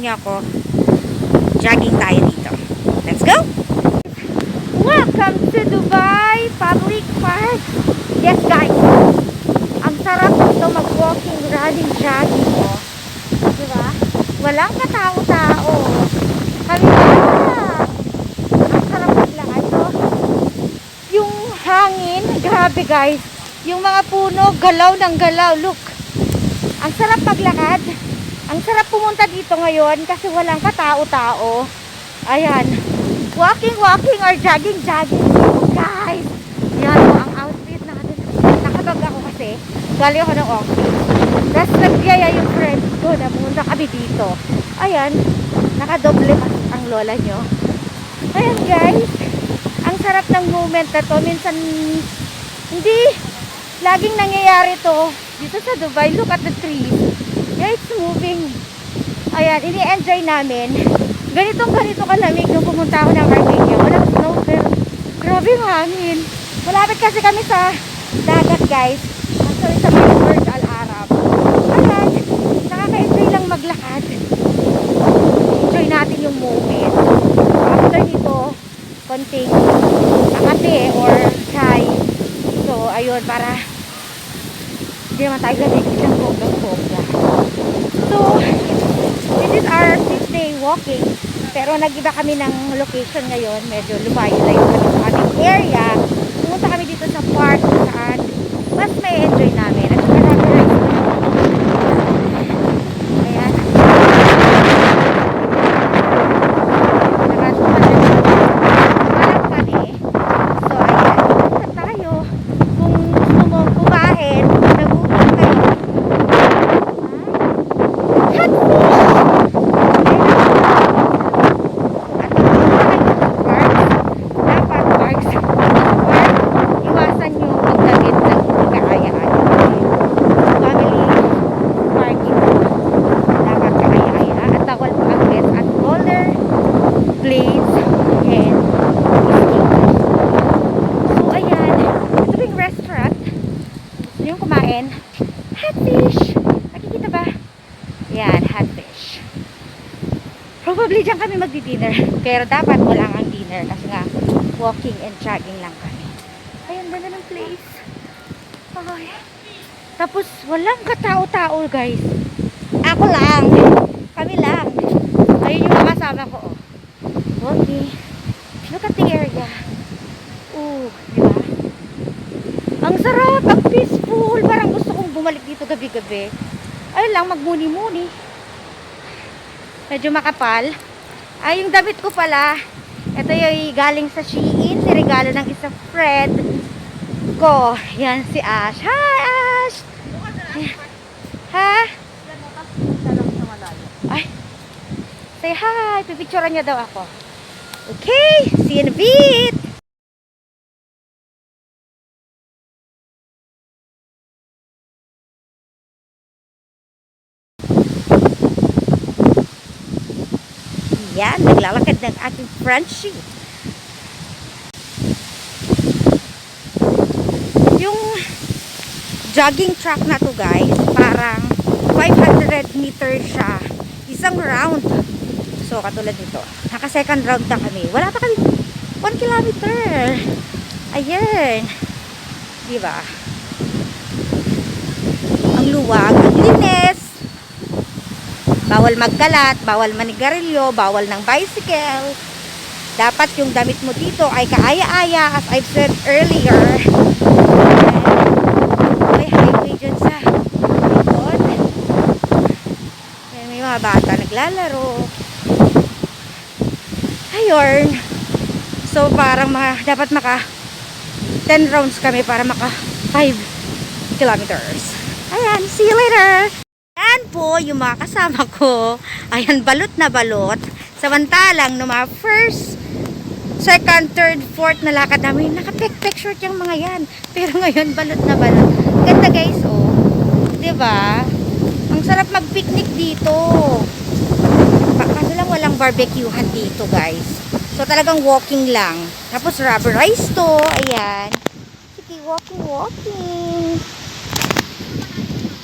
niyo ako. Jogging tayo dito. Let's go! Welcome to Dubai Public Park. Yes guys, ang sarap ito mag-walking, running, jogging mo. Diba? Walang katao-tao. Kami na! Ang sarap maglakad. So, yung hangin, grabe guys. Yung mga puno, galaw ng galaw. Look, ang sarap maglakad. Ang sarap pumunta dito ngayon kasi walang katao-tao. Ayan. Walking or jogging. Guys, yan o ang outfit natin. Nakabag ako kasi. Galing ako ng office. Tapos nagyaya yung friend ko na pumunta kami dito. Ayan. Nakadoble ang lola nyo. Ayan guys. Ang sarap ng moment na to. Minsan, hindi laging nangyayari to dito sa Dubai. Look at the trees. Yeah, it's moving. Ayan, ini-enjoy namin. Ganito kalamig nung pumunta ako ng Armenia. Walang snow, pero grabe yung hangin. Malapit kasi kami sa dagat, guys. Actually, sa Burj Al Arab. Ayan, nakaka-enjoy lang maglakad. Enjoy natin yung moment. After nito, konting kape or chai. So, ayun, para hindi naman tayo galigid ng bonggang-bongga. So, this is our 5th day walking. Pero nag-iba kami ng location ngayon. Medyo lumayo-layo kami sa aming area. Pumunta kami dito sa park saan mas may enjoy namin. At saka nag-rice na. Ayan. Nakarap kami. So, ayan. Pumunta tayo. Kung gusto mo kumain, nag-uwi kayo. Hatfish! Nakikita ba? Yan, hatfish. Probably dyan kami magdi-dinner. Pero dapat wala ang dinner kasi nga walking and jogging lang kami. Ayan, ganda ng place. Ay. Tapos walang katao-tao guys. Ako lang. Kami lang. Ayun yung kasama ko. Oh. Okay. Look at the area. Ooh, diba? Ang sarap, ang peaceful. Parang gusto kong bumalik dito gabi-gabi. Ayun lang, magmuni-muni. Medyo makapal. Ay, yung damit ko pala. Ito yung galing sa Shein. Regalo ng isang friend ko. Yan si Ash. Hi, Ash! Ha? Ay. Say hi. Pipicturean niya daw ako. Okay. See you in a bit. Yan, naglalakad ng aking Frenchie. Yung jogging track na to guys, parang 500 meters siya. Isang round. So, katulad nito. Naka second round na kami. Wala pa kami 1 kilometer. Ayan. Diba? Ang luwag, ang linis. Bawal magkalat, bawal manigarilyo, bawal ng bicycle. Dapat yung damit mo dito ay kaaya-aya as I've said earlier. May highway dyan sa likod. May mga bata naglalaro. Ayun. So parang dapat maka 10 rounds kami para maka 5 kilometers. Ayan, see you later! Ayan po yung mga kasama ko. Ayan, balot na balot. Samantalang no mga first, second, third, fourth na lakad namin, naka-pek-pek short yung mga yan. Pero ngayon, balot na balot. Ganda guys, oh. Diba? Ang sarap mag-picnic dito. Kaso lang walang barbecuehan dito guys. So talagang walking lang. Tapos rubberize to. Ayan. Sige, walking.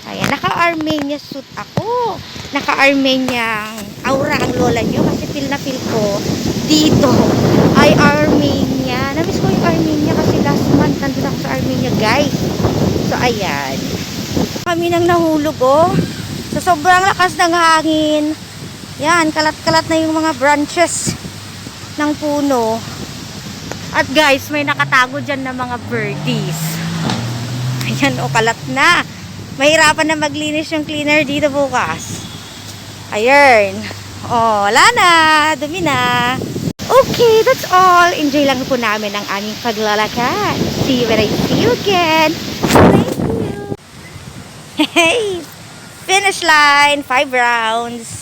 Ayan, naka-Armenia suit ako. Naka-Armenia aura ang lola nyo. Kasi feel na feel ko dito ay Armenia. Namiss ko yung Armenia kasi last month nandun ako sa Armenia, guys. So, ayan. Kami nang nahulog, oh. So, sobrang lakas ng hangin. Yan, kalat-kalat na yung mga branches ng puno. At guys, may nakatago dyan na mga birdies. Ayan, o, kalat na. Mahirapan na maglinis yung cleaner dito bukas. Ayan. O, wala na. Dumi na. Okay, that's all. Enjoy lang po namin ang aming paglalakad. See you when I see you again. Thank you. Hey, finish line. 5 rounds.